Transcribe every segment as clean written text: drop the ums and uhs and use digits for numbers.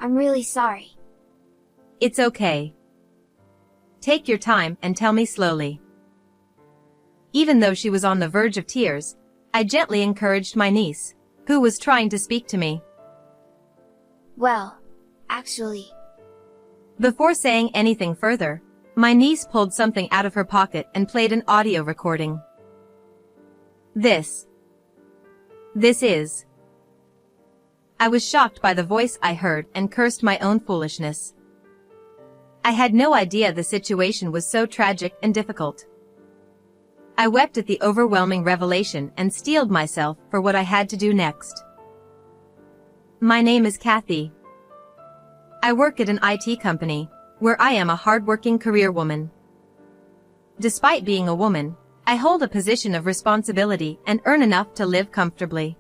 I'm really sorry. It's okay. Take your time and tell me slowly. Even though she was on the verge of tears, I gently encouraged my niece, who was trying to speak to me. Well, actually. Before saying anything further, my niece pulled something out of her pocket and played an audio recording. This is. I was shocked by the voice I heard and cursed my own foolishness. I had no idea the situation was so tragic and difficult. I wept at the overwhelming revelation and steeled myself for what I had to do next. My name is Kathy. I work at an IT company, where I am a hardworking career woman. Despite being a woman, I hold a position of responsibility and earn enough to live comfortably.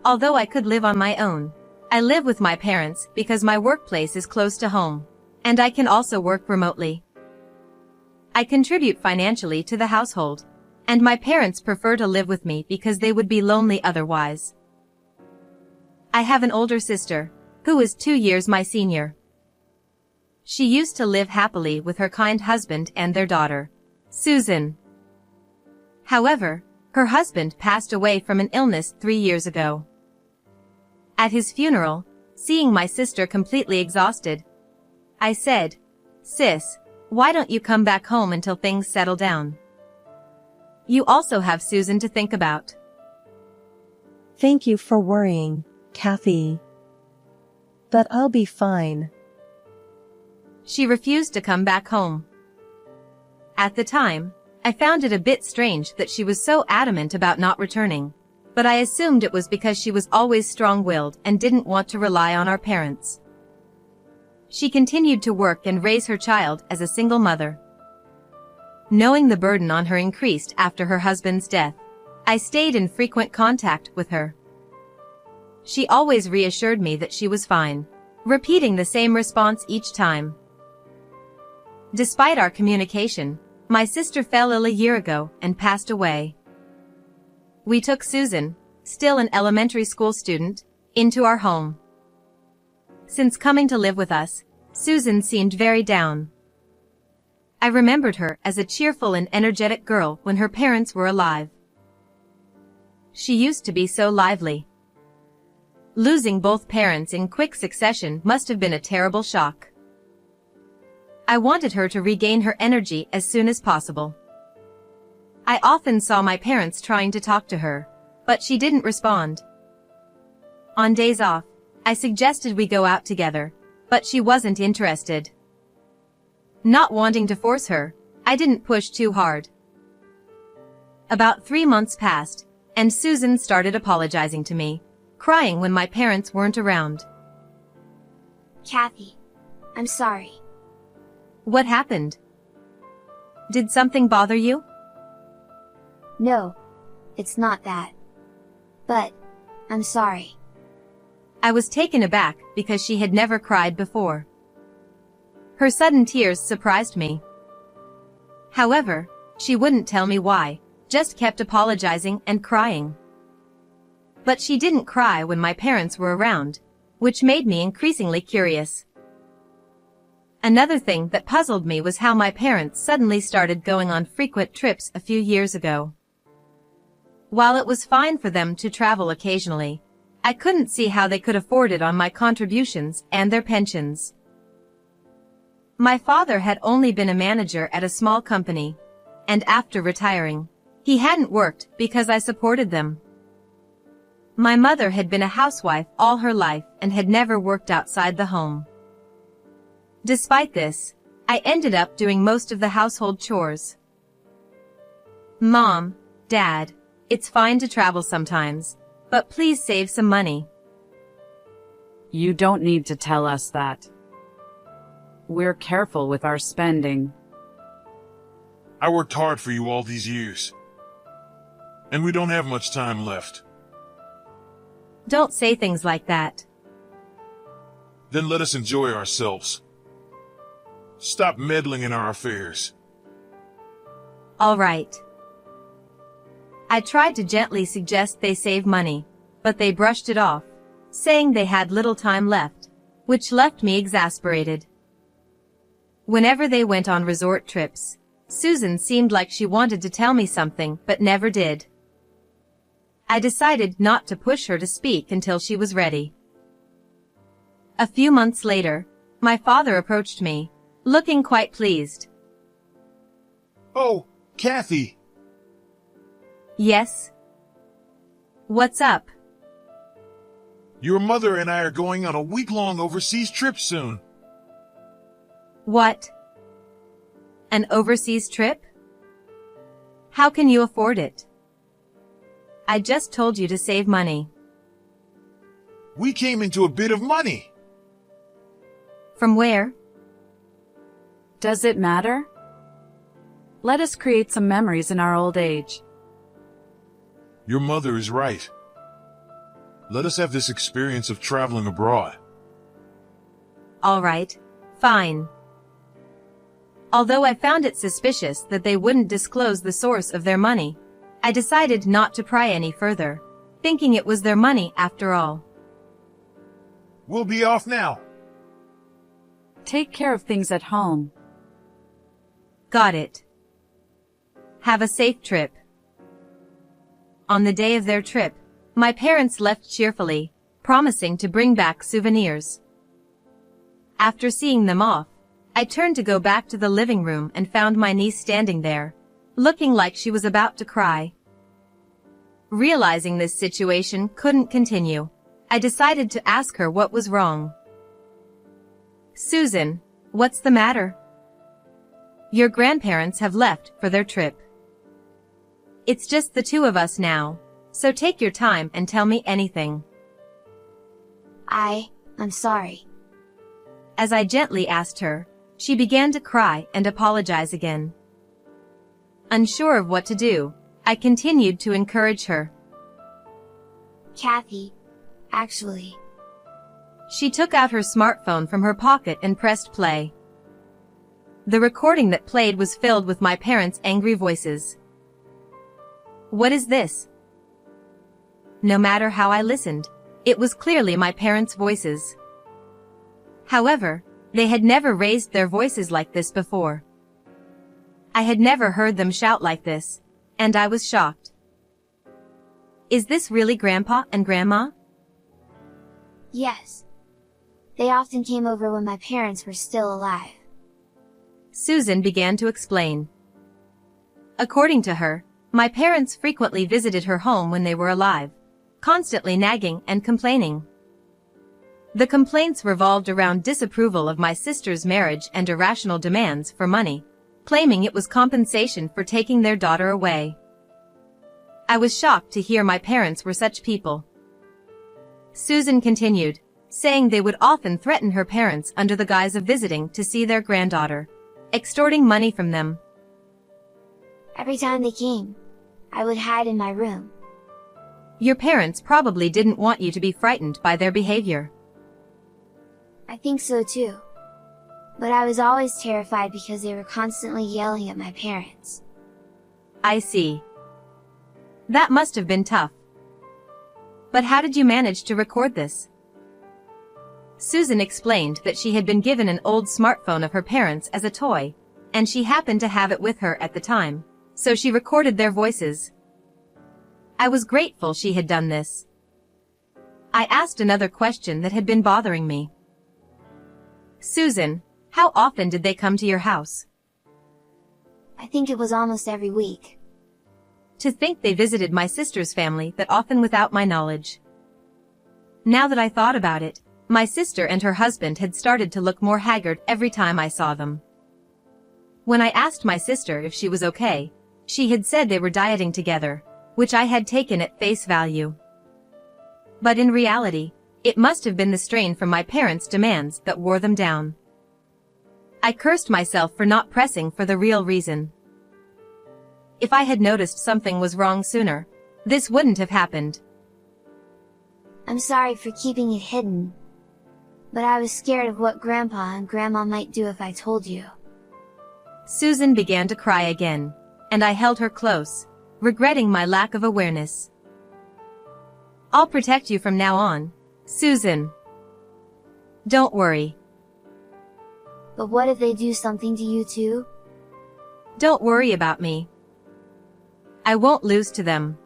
Although I could live on my own, I live with my parents because my workplace is close to home, and I can also work remotely. I contribute financially to the household, and my parents prefer to live with me because they would be lonely otherwise. I have an older sister, who is 2 years my senior. She used to live happily with her kind husband and their daughter, Susan. However, her husband passed away from an illness 3 years ago. At his funeral, seeing my sister completely exhausted, I said, "Sis, why don't you come back home until things settle down? You also have Susan to think about." Thank you for worrying, Kathy. But I'll be fine. She refused to come back home. At the time, I found it a bit strange that she was so adamant about not returning, but I assumed it was because she was always strong-willed and didn't want to rely on our parents. She continued to work and raise her child as a single mother. Knowing the burden on her increased after her husband's death, I stayed in frequent contact with her. She always reassured me that she was fine, repeating the same response each time. Despite our communication, my sister fell ill a year ago and passed away. We took Susan, still an elementary school student, into our home. Since coming to live with us, Susan seemed very down. I remembered her as a cheerful and energetic girl when her parents were alive. She used to be so lively. Losing both parents in quick succession must have been a terrible shock. I wanted her to regain her energy as soon as possible. I often saw my parents trying to talk to her, but she didn't respond. On days off, I suggested we go out together, but she wasn't interested. Not wanting to force her, I didn't push too hard. About 3 months passed, and Susan started apologizing to me, crying when my parents weren't around. Kathy, I'm sorry. What happened? Did something bother you? No, it's not that. But, I'm sorry. I was taken aback because she had never cried before. Her sudden tears surprised me. However, she wouldn't tell me why, just kept apologizing and crying. But she didn't cry when my parents were around, which made me increasingly curious. Another thing that puzzled me was how my parents suddenly started going on frequent trips a few years ago. While it was fine for them to travel occasionally, I couldn't see how they could afford it on my contributions and their pensions. My father had only been a manager at a small company, and after retiring, he hadn't worked because I supported them. My mother had been a housewife all her life and had never worked outside the home. Despite this, I ended up doing most of the household chores. "Mom, Dad, it's fine to travel sometimes, but please save some money." You don't need to tell us that. We're careful with our spending. I worked hard for you all these years, and we don't have much time left. Don't say things like that. Then let us enjoy ourselves. Stop meddling in our affairs. All right. I tried to gently suggest they save money, but they brushed it off, saying they had little time left, which left me exasperated. Whenever they went on resort trips, Susan seemed like she wanted to tell me something but never did. I decided not to push her to speak until she was ready. A few months later, my father approached me, looking quite pleased. Oh, Kathy. Yes? What's up? Your mother and I are going on a week-long overseas trip soon. What? An overseas trip? How can you afford it? I just told you to save money. We came into a bit of money. From where? Does it matter? Let us create some memories in our old age. Your mother is right. Let us have this experience of traveling abroad. All right, fine. Although I found it suspicious that they wouldn't disclose the source of their money, I decided not to pry any further, thinking it was their money after all. We'll be off now. Take care of things at home. Got it. Have a safe trip. On the day of their trip, my parents left cheerfully, promising to bring back souvenirs. After seeing them off, I turned to go back to the living room and found my niece standing there, looking like she was about to cry. Realizing this situation couldn't continue, I decided to ask her what was wrong. Susan, what's the matter? Your grandparents have left for their trip. It's just the two of us now, so take your time and tell me anything. I'm sorry. As I gently asked her, she began to cry and apologize again. Unsure of what to do, I continued to encourage her. Kathy, actually. She took out her smartphone from her pocket and pressed play. The recording that played was filled with my parents' angry voices. What is this? No matter how I listened, it was clearly my parents' voices. However, they had never raised their voices like this before. I had never heard them shout like this, and I was shocked. Is this really Grandpa and Grandma? Yes. They often came over when my parents were still alive. Susan began to explain. According to her, my parents frequently visited her home when they were alive, constantly nagging and complaining. The complaints revolved around disapproval of my sister's marriage and irrational demands for money, claiming it was compensation for taking their daughter away. I was shocked to hear my parents were such people. Susan continued, saying they would often threaten her parents under the guise of visiting to see their granddaughter, extorting money from them. Every time they came, I would hide in my room. Your parents probably didn't want you to be frightened by their behavior. I think so too. But I was always terrified because they were constantly yelling at my parents. I see. That must have been tough. But how did you manage to record this? Susan explained that she had been given an old smartphone of her parents as a toy, and she happened to have it with her at the time, so she recorded their voices. I was grateful she had done this. I asked another question that had been bothering me. Susan, how often did they come to your house? I think it was almost every week. To think they visited my sister's family that often without my knowledge. Now that I thought about it, my sister and her husband had started to look more haggard every time I saw them. When I asked my sister if she was okay, she had said they were dieting together, which I had taken at face value. But in reality, it must have been the strain from my parents' demands that wore them down. I cursed myself for not pressing for the real reason. If I had noticed something was wrong sooner, this wouldn't have happened. I'm sorry for keeping it hidden. But I was scared of what Grandpa and Grandma might do if I told you. Susan began to cry again, and I held her close, regretting my lack of awareness. I'll protect you from now on, Susan. Don't worry. But what if they do something to you too? Don't worry about me. I won't lose to them.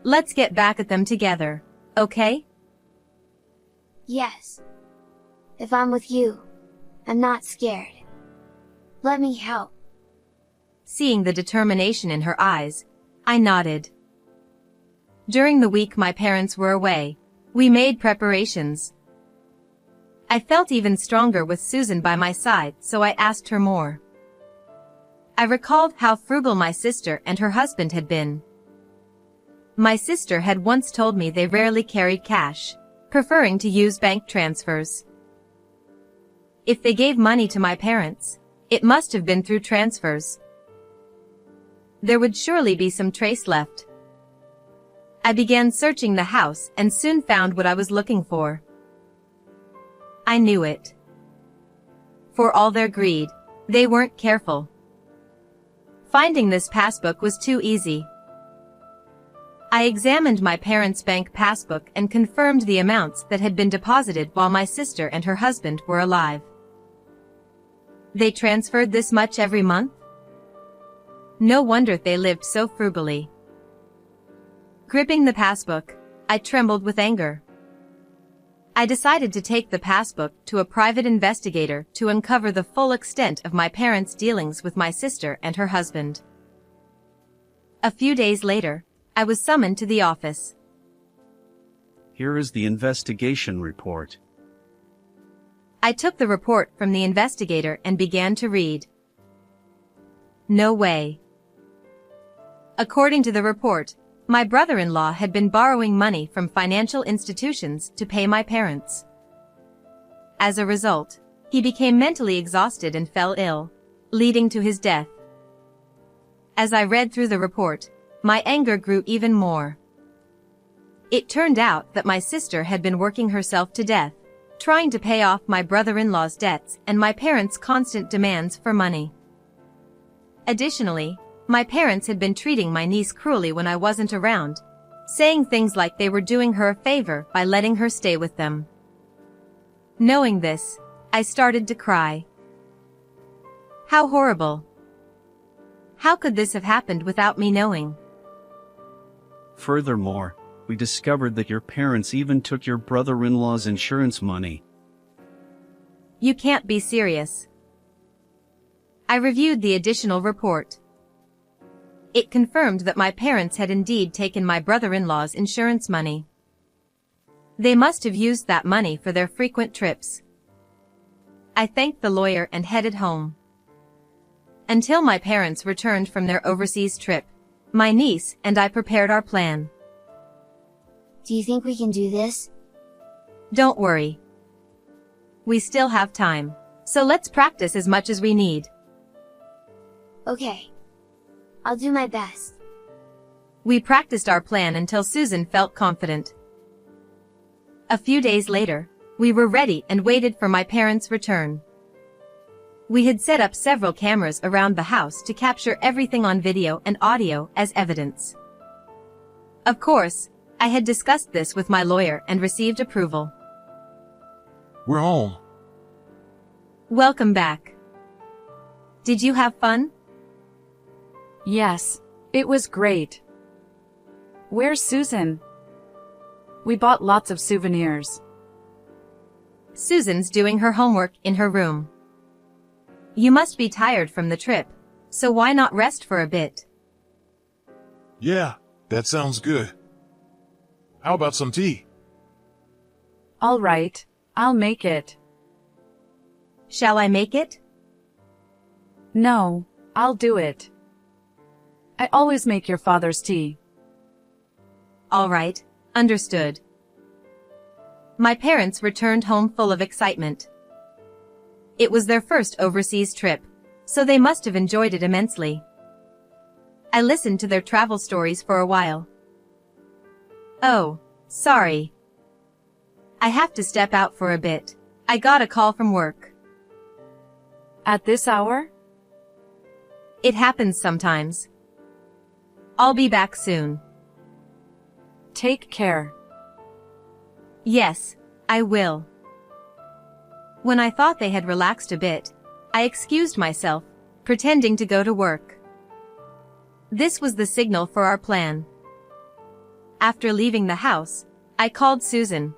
Let's get back at them together, okay? Yes. If I'm with you, I'm not scared. Let me help. Seeing the determination in her eyes, I nodded. During the week my parents were away, we made preparations. I felt even stronger with Susan by my side, so I asked her more. I recalled how frugal my sister and her husband had been. My sister had once told me they rarely carried cash, preferring to use bank transfers. If they gave money to my parents, it must have been through transfers. There would surely be some trace left. I began searching the house and soon found what I was looking for. I knew it. For all their greed, they weren't careful. Finding this passbook was too easy. I examined my parents' bank passbook and confirmed the amounts that had been deposited while my sister and her husband were alive. They transferred this much every month? No wonder they lived so frugally. Gripping the passbook, I trembled with anger. I decided to take the passbook to a private investigator to uncover the full extent of my parents' dealings with my sister and her husband. A few days later, I was summoned to the office. Here is the investigation report. I took the report from the investigator and began to read. No way. According to the report, my brother-in-law had been borrowing money from financial institutions to pay my parents. As a result, he became mentally exhausted and fell ill, leading to his death. As I read through the report, my anger grew even more. It turned out that my sister had been working herself to death, trying to pay off my brother-in-law's debts and my parents' constant demands for money. Additionally, my parents had been treating my niece cruelly when I wasn't around, saying things like they were doing her a favor by letting her stay with them. Knowing this, I started to cry. How horrible. How could this have happened without me knowing? Furthermore, we discovered that your parents even took your brother-in-law's insurance money. You can't be serious. I reviewed the additional report. It confirmed that my parents had indeed taken my brother-in-law's insurance money. They must have used that money for their frequent trips. I thanked the lawyer and headed home. Until my parents returned from their overseas trip, my niece and I prepared our plan. Do you think we can do this? Don't worry. We still have time, so let's practice as much as we need. Okay. I'll do my best. We practiced our plan until Susan felt confident. A few days later, we were ready and waited for my parents' return. We had set up several cameras around the house to capture everything on video and audio as evidence. Of course, I had discussed this with my lawyer and received approval. We're home. Welcome back. Did you have fun? Yes, it was great. Where's Susan? We bought lots of souvenirs. Susan's doing her homework in her room. You must be tired from the trip, so why not rest for a bit? Yeah, that sounds good. How about some tea? All right, I'll make it. Shall I make it? No, I'll do it. I always make your father's tea. All right, understood. My parents returned home full of excitement. It was their first overseas trip, so they must have enjoyed it immensely. I listened to their travel stories for a while. Oh, sorry. I have to step out for a bit. I got a call from work. At this hour? It happens sometimes. I'll be back soon. Take care. Yes, I will. When I thought they had relaxed a bit, I excused myself, pretending to go to work. This was the signal for our plan. After leaving the house, I called Susan.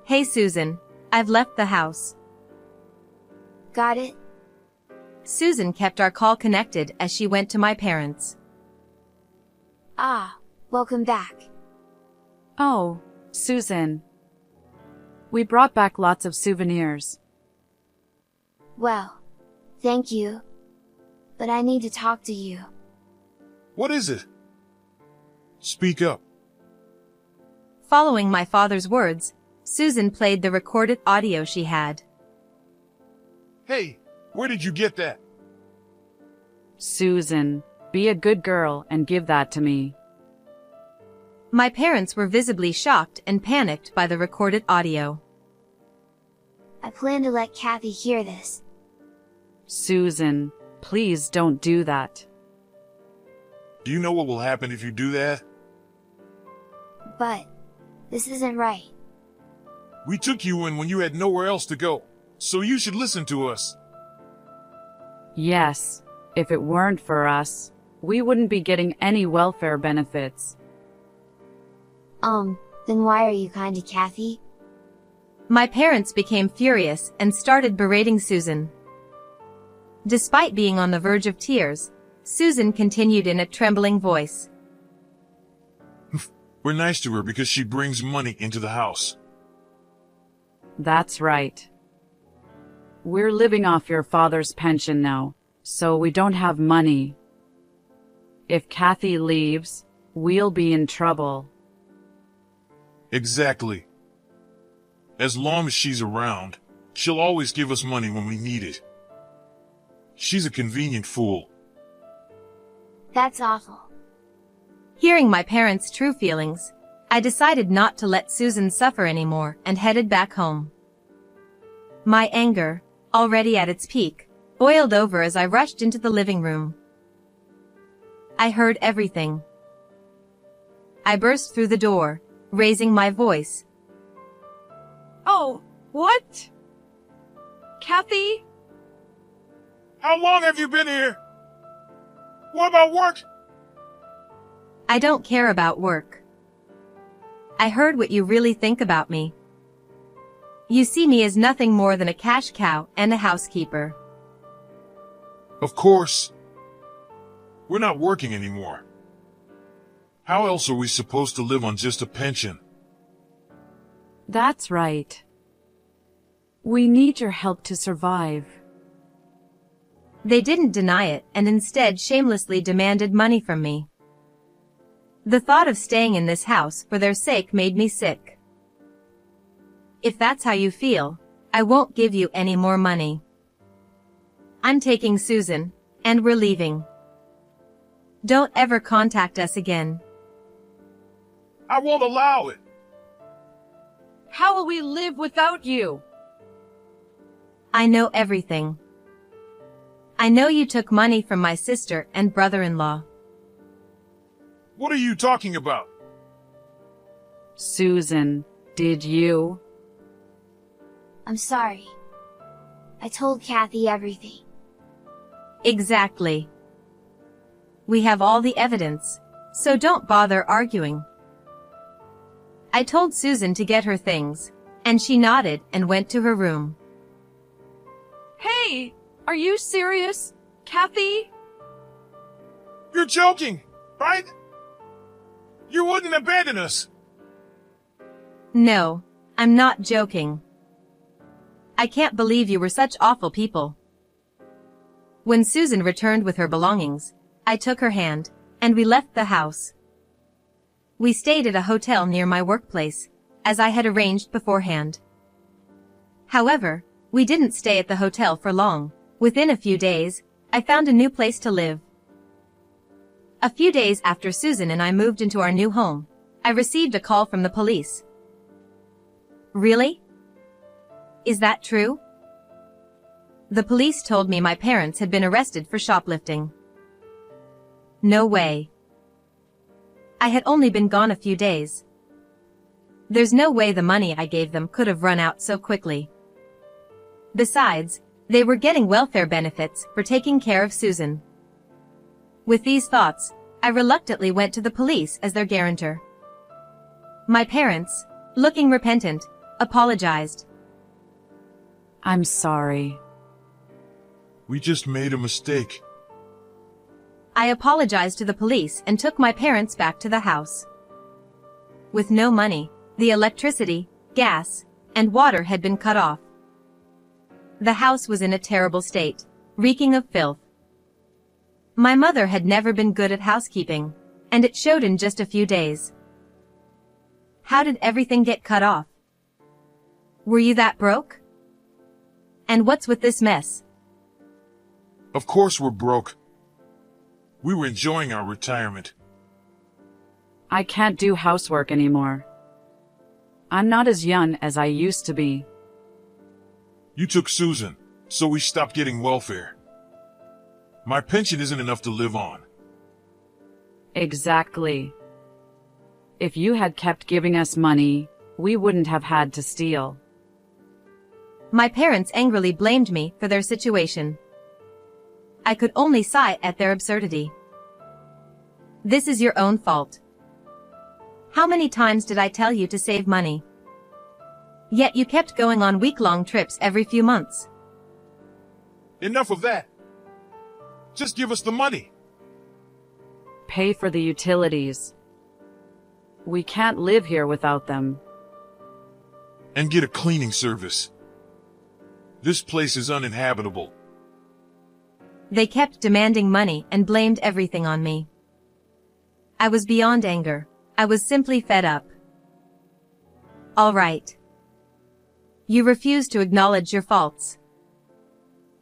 "Hey Susan, I've left the house." Got it? Susan kept our call connected as she went to my parents. Ah, welcome back. Oh, Susan. We brought back lots of souvenirs. Well, thank you. But I need to talk to you. What is it? Speak up. Following my father's words, Susan played the recorded audio she had. Hey, where did you get that? Susan, be a good girl and give that to me. My parents were visibly shocked and panicked by the recorded audio. I plan to let Kathy hear this. Susan, please don't do that. Do you know what will happen if you do that? But, this isn't right. We took you in when you had nowhere else to go, so you should listen to us. Yes, if it weren't for us, we wouldn't be getting any welfare benefits. Then why are you kind to Kathy? My parents became furious and started berating Susan. Despite being on the verge of tears, Susan continued in a trembling voice. We're nice to her because she brings money into the house. That's right. We're living off your father's pension now, so we don't have money. If Kathy leaves, we'll be in trouble. Exactly. As long as she's around, she'll always give us money when we need it. She's a convenient fool. That's awful. Hearing my parents' true feelings, I decided not to let Susan suffer anymore and headed back home. My anger, already at its peak, boiled over as I rushed into the living room. I heard everything. I burst through the door, raising my voice. Oh, what? Kathy? How long have you been here? What about work? I don't care about work. I heard what you really think about me. You see me as nothing more than a cash cow and a housekeeper. Of course. We're not working anymore. How else are we supposed to live on just a pension? That's right. We need your help to survive. They didn't deny it and instead shamelessly demanded money from me. The thought of staying in this house for their sake made me sick. If that's how you feel, I won't give you any more money. I'm taking Susan, and we're leaving. Don't ever contact us again. I won't allow it. How will we live without you? I know everything. I know you took money from my sister and brother-in-law. What are you talking about? Susan, did you? I'm sorry. I told Kathy everything. Exactly. We have all the evidence, so don't bother arguing. I told Susan to get her things, and she nodded and went to her room. Hey, are you serious, Kathy? You're joking, right? You wouldn't abandon us. No, I'm not joking. I can't believe you were such awful people. When Susan returned with her belongings, I took her hand, and we left the house. We stayed at a hotel near my workplace, as I had arranged beforehand. However, we didn't stay at the hotel for long. Within a few days, I found a new place to live. A few days after Susan and I moved into our new home, I received a call from the police. Really? Is that true? The police told me my parents had been arrested for shoplifting. No way. I had only been gone a few days. There's no way the money I gave them could have run out so quickly. Besides, they were getting welfare benefits for taking care of Susan. With these thoughts, I reluctantly went to the police as their guarantor. My parents, looking repentant, apologized. I'm sorry. We just made a mistake. I apologized to the police and took my parents back to the house. With no money, the electricity, gas, and water had been cut off. The house was in a terrible state, reeking of filth. My mother had never been good at housekeeping, and it showed in just a few days. How did everything get cut off? Were you that broke? And what's with this mess? Of course we're broke. We were enjoying our retirement. I can't do housework anymore. I'm not as young as I used to be. You took Susan, so we stopped getting welfare. My pension isn't enough to live on. Exactly. If you had kept giving us money, we wouldn't have had to steal. My parents angrily blamed me for their situation. I could only sigh at their absurdity. This is your own fault. How many times did I tell you to save money? Yet you kept going on week-long trips every few months. Enough of that. Just give us the money. Pay for the utilities. We can't live here without them. And get a cleaning service. This place is uninhabitable. They kept demanding money and blamed everything on me. I was beyond anger. I was simply fed up. All right. You refuse to acknowledge your faults.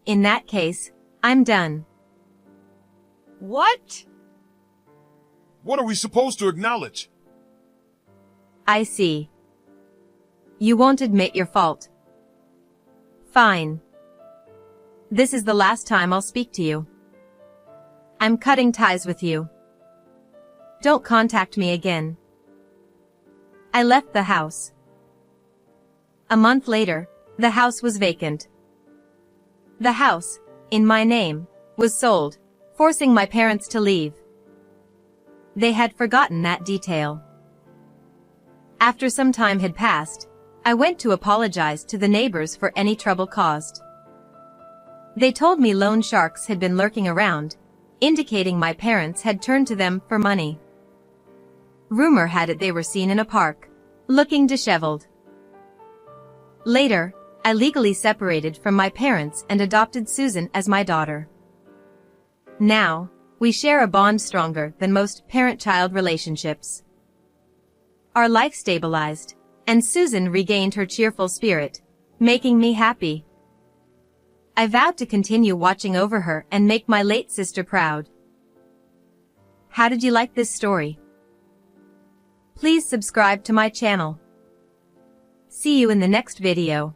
In that case, I'm done. What? What are we supposed to acknowledge? I see. You won't admit your fault. Fine. This is the last time I'll speak to you. I'm cutting ties with you. Don't contact me again. I left the house. A month later, the house was vacant. The house, in my name, was sold, forcing my parents to leave. They had forgotten that detail. After some time had passed, I went to apologize to the neighbors for any trouble caused. They told me loan sharks had been lurking around, indicating my parents had turned to them for money. Rumor had it they were seen in a park, looking disheveled. Later, I legally separated from my parents and adopted Susan as my daughter. Now, we share a bond stronger than most parent-child relationships. Our life stabilized, and Susan regained her cheerful spirit, making me happy. I vowed to continue watching over her and make my late sister proud. How did you like this story? Please subscribe to my channel. See you in the next video.